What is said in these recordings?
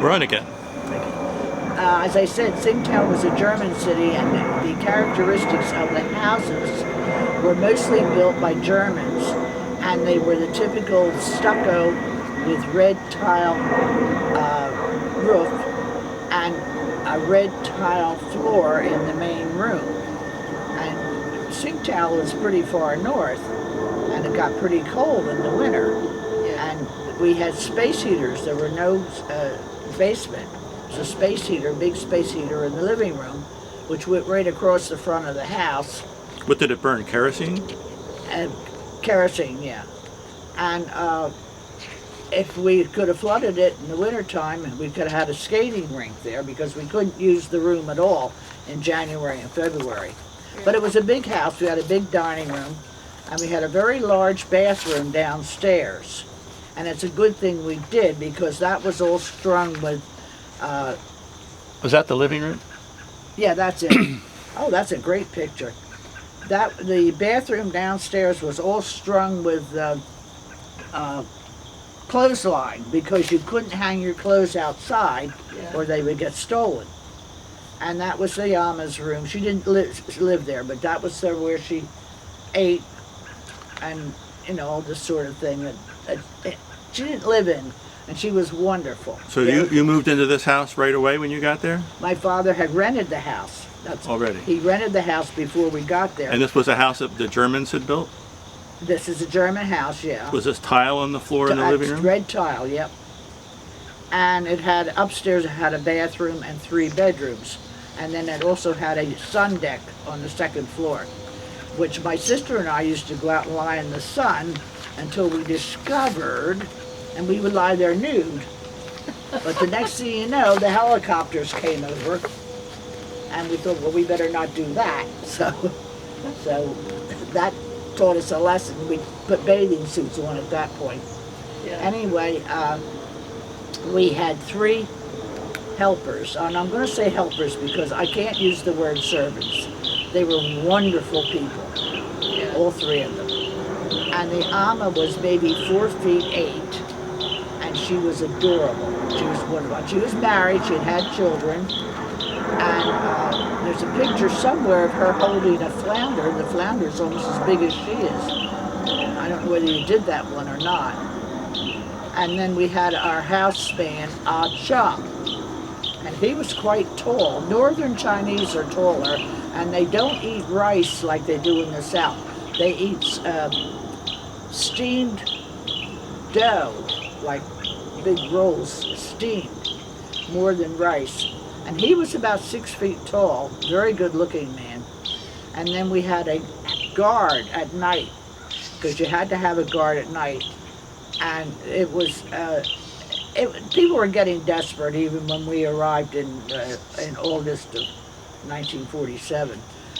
We're on again. As I said, Tsingtao was a German city, and the characteristics of the houses were mostly built by Germans, and they were the typical stucco with red tile roof and a red tile floor in the main room. And Tsingtao was pretty far north, and it got pretty cold in the winter. And we had space heaters. There were no basement. It was a space heater, big space heater in the living room, which went right across the front of the house. What did it burn? Kerosene? Kerosene, yeah. And if we could have flooded it in the wintertime, we could have had a skating rink there because we couldn't use the room at all in January and February. But it was a big house. We had a big dining room, and we had a very large bathroom downstairs. And it's a good thing we did because that was all strung with... Was that the living room? Yeah, that's it. Oh, that's a great picture. The bathroom downstairs was all strung with clothesline because you couldn't hang your clothes outside or they would get stolen. And that was the Ama's room. She didn't live there, but that was where she ate and, all this sort of thing that she didn't live in. And she was wonderful. So you moved into this house right away when you got there? My father had rented the house. Already? He rented the house before we got there. And this was a house that the Germans had built? This is a German house, yeah. Was this tile on the floor in the living room? Red tile, yep. And it had, upstairs it had a bathroom and 3 bedrooms. And then it also had a sun deck on the 2nd floor, which my sister and I used to go out and lie in the sun until we discovered, and we would lie there nude. But the next thing you know, the helicopters came over, and we thought, well, we better not do that. So that taught us a lesson. We put bathing suits on at that point. Yeah. Anyway, we had 3 helpers, and I'm going to say helpers because I can't use the word servants. They were wonderful people, all 3 of them. And the Ama was maybe 4 feet 8, and she was adorable. She was wonderful. She was married, she had had children, and there's a picture somewhere of her holding a flounder. The flounder's almost as big as she is. I don't know whether you did that one or not. And then we had our house man, Ah Cha, and he was quite tall. Northern Chinese are taller, and they don't eat rice like they do in the South. They eat steamed dough, like big rolls, steamed, more than rice. And he was about 6 feet tall, very good looking man. And then we had a guard at night, because you had to have a guard at night. And it was, people were getting desperate even when we arrived in August of 1947,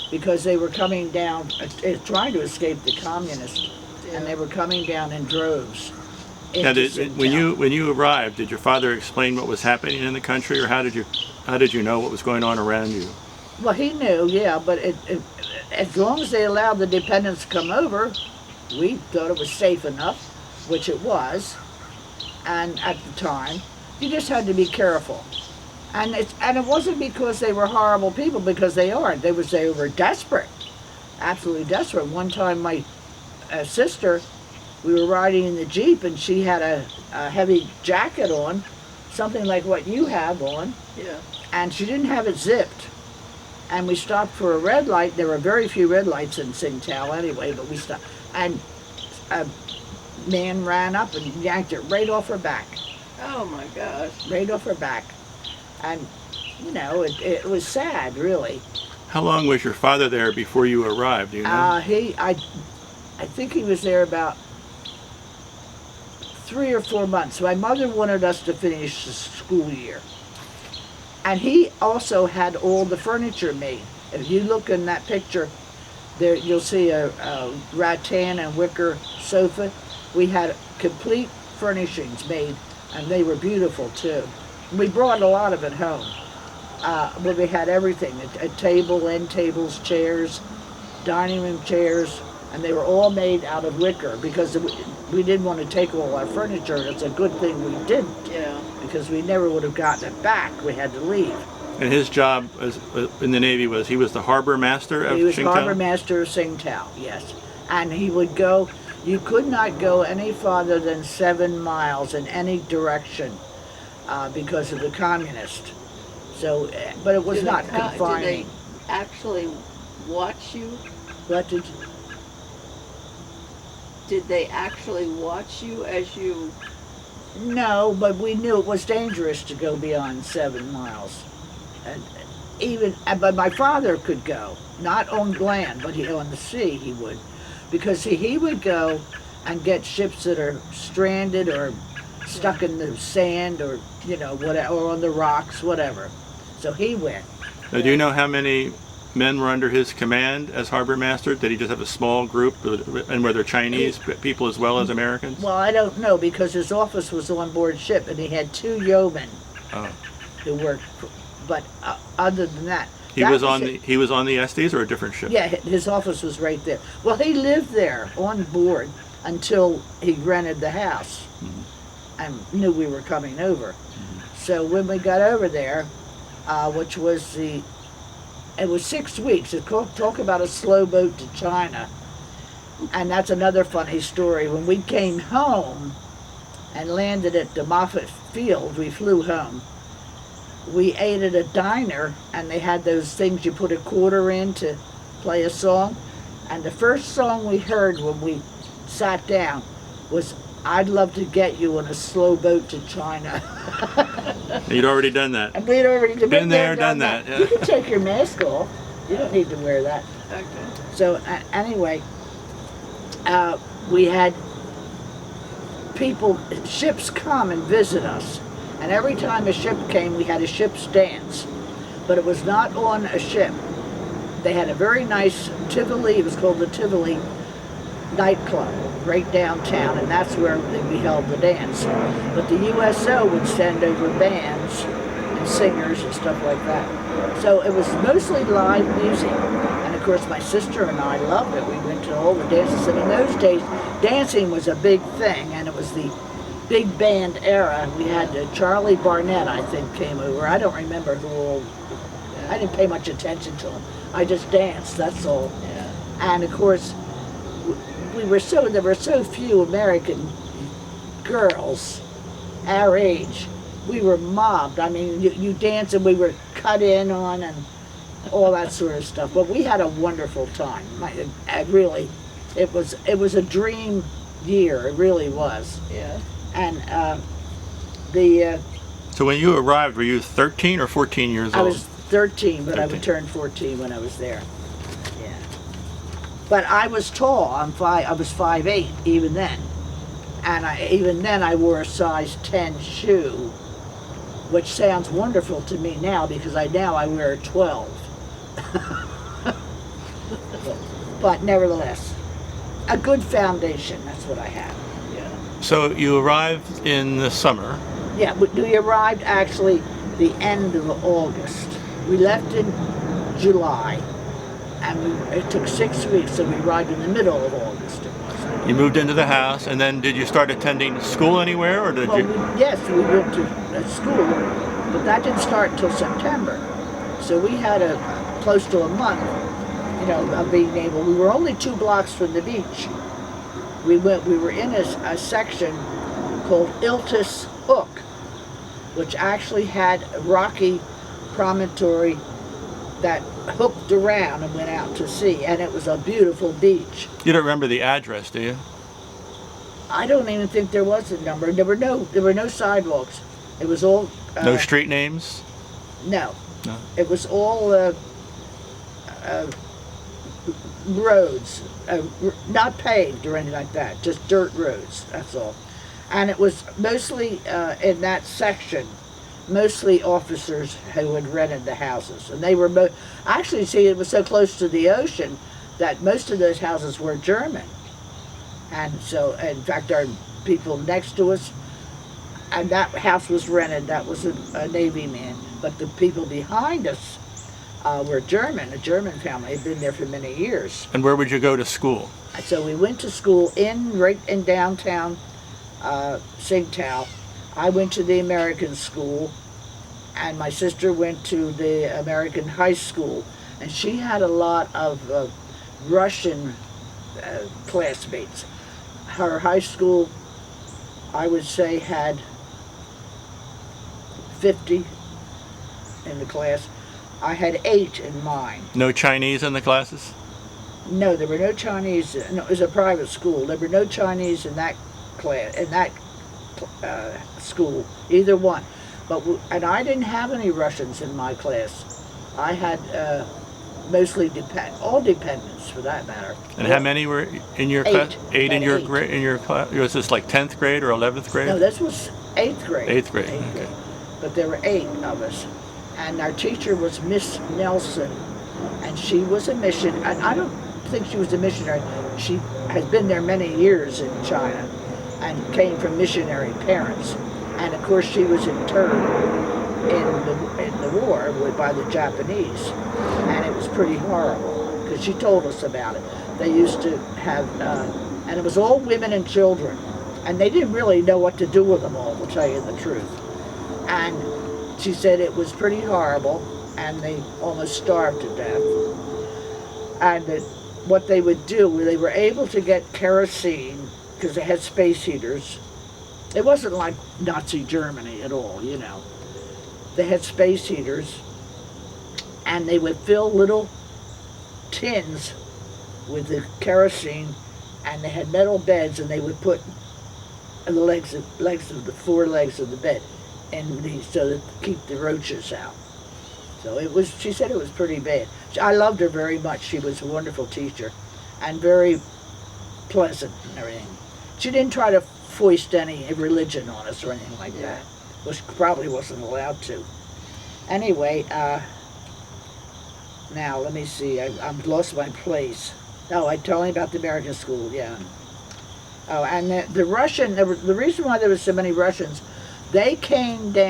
because they were coming down, trying to escape the communists, and they were coming down in droves. Now, when you arrived, did your father explain what was happening in the country, or how did you know what was going on around you? Well, he knew, yeah, but as long as they allowed the dependents to come over, we thought it was safe enough, which it was, and at the time, you just had to be careful. And it wasn't because they were horrible people, because they aren't. They were desperate, absolutely desperate. One time, my sister, we were riding in the Jeep, and she had a heavy jacket on, something like what you have on. Yeah. And she didn't have it zipped. And we stopped for a red light. There were very few red lights in Tsingtao anyway, but we stopped. And a man ran up and yanked it right off her back. Oh my gosh. Right off her back. And, it was sad, really. How long was your father there before you arrived, do you know? I think he was there about 3 or 4 months. My mother wanted us to finish the school year. And he also had all the furniture made. If you look in that picture, there you'll see a rattan and wicker sofa. We had complete furnishings made, and they were beautiful too. We brought a lot of it home. But we had everything, a table, end tables, chairs, dining room chairs, and they were all made out of wicker because we didn't want to take all our furniture. It's a good thing we didn't, Yeah. because we never would have gotten it back. We had to leave. And his job in the Navy was, he was the harbor master of He was Tsingtao? harbor master of Tsingtao, yes. And he would go, you could not go any farther than 7 miles in any direction because of the communists. So, but it was Do not they Did confining. they actually watch you? What Did they actually watch you as you? No, but we knew it was dangerous to go beyond 7 miles. And but my father could go, not on land, but on the sea he would, because he would go and get ships that are stranded or stuck in the sand, or whatever, or on the rocks, whatever. So he went. Now, do you know how many men were under his command as harbor master? Did he just have a small group, and were there Chinese people as well as Americans? Well, I don't know, because his office was on board ship, and he had 2 yeomen Oh. who worked. But other than that, He was on the Estes, or a different ship? Yeah, his office was right there. Well, he lived there on board until he rented the house and knew we were coming over. So when we got over there, which was it was 6 weeks. Talk about a slow boat to China. And that's another funny story. When we came home and landed at the Moffett Field, we flew home. We ate at a diner, and they had those things you put a quarter in to play a song. And the first song we heard when we sat down was "I'd Love to Get You on a Slow Boat to China." You'd already done that. And we'd already Been there, done that, yeah. You can take your mask off. You don't need to wear that. Okay. So anyway, we had ships come and visit us. And every time a ship came, we had a ship's dance. But it was not on a ship. They had a very nice Tivoli, it was called the Tivoli nightclub, right downtown, and that's where we held the dance. But the USO would send over bands and singers and stuff like that. So it was mostly live music. And of course my sister and I loved it. We went to all the dances. And in those days, dancing was a big thing, and it was the big band era. We had Charlie Barnett, I think, came over. I don't remember who all. I didn't pay much attention to him. I just danced, that's all. Yeah. And of course, there were so few American girls our age. We were mobbed. I mean, you dance and we were cut in on and all that sort of stuff. But we had a wonderful time. Really, it was a dream year. It really was. Yeah. And So when you arrived, were you 13 or 14 years I old? was 13, but I 13. would turn 14 when I was there. Yeah. But I was tall. I was 5'8" even then. And even then I wore a size 10 shoe, which sounds wonderful to me now because now I wear a 12. But nevertheless, a good foundation, that's what I have. Yeah. So you arrived in the summer. Yeah, but we arrived actually the end of August. We left in July, and it took 6 weeks, so we arrived in the middle of August. It was. You moved into the house, and then did you start attending school anywhere, or did Well, you? yes, we went to school, but that didn't start until September. So we had close to a month, of being able. We were only 2 blocks from the beach. We were in a section called Iltis Hook, which actually had a rocky promontory that hooked around and went out to sea, and it was a beautiful beach. You don't remember the address, do you? I don't even think there was a number. There were no sidewalks. It was all No street names? no. No. It was all roads, not paved or anything like that, just dirt roads, that's all. And it was mostly, in that section, mostly officers who had rented the houses. And they were, actually, see, it was so close to the ocean that most of those houses were German. And so, in fact, our people next to us, and that house was rented, that was a Navy man. But the people behind us were German, a German family, had been there for many years. And where would you go to school? And so we went to school right in downtown Tsingtao. I went to the American school, and my sister went to the American high school. And she had a lot of Russian classmates. Her high school, I would say, had 50 in the class. I had 8 in mine. No Chinese in the classes? No, there were no Chinese. No, it was a private school. There were no Chinese in that class, in that school, either one. And I didn't have any Russians in my class. I had mostly all dependents, for that matter. And how many were in your class? 8 in your 8. grade, in your class? Was this like 10th grade or 11th grade? No, this was 8th grade. 8th grade, okay. But there were 8 of us. And our teacher was Miss Nelson, and she was a missionary. And I don't think she was a missionary. She has been there many years in China and came from missionary parents. And of course she was interned in the war by the Japanese. And it was pretty horrible, because she told us about it. They used to have, and it was all women and children. And they didn't really know what to do with them all, to tell you the truth. And she said it was pretty horrible, and they almost starved to death. And that what they would do, they were able to get kerosene, because they had space heaters. It wasn't like Nazi Germany at all, you know. They had space heaters, and they would fill little tins with the kerosene, and they had metal beds, and they would put the legs of the 4 legs of the bed in these, so to keep the roaches out. So it was, she said it was pretty bad. I loved her very much. She was a wonderful teacher and very pleasant and everything. She didn't try to foist any religion on us or anything like that, which probably wasn't allowed to. Anyway, now let me see, I've lost my place. Oh, I told you about the American school, yeah. Oh, and the Russian, the reason why there were so many Russians, they came down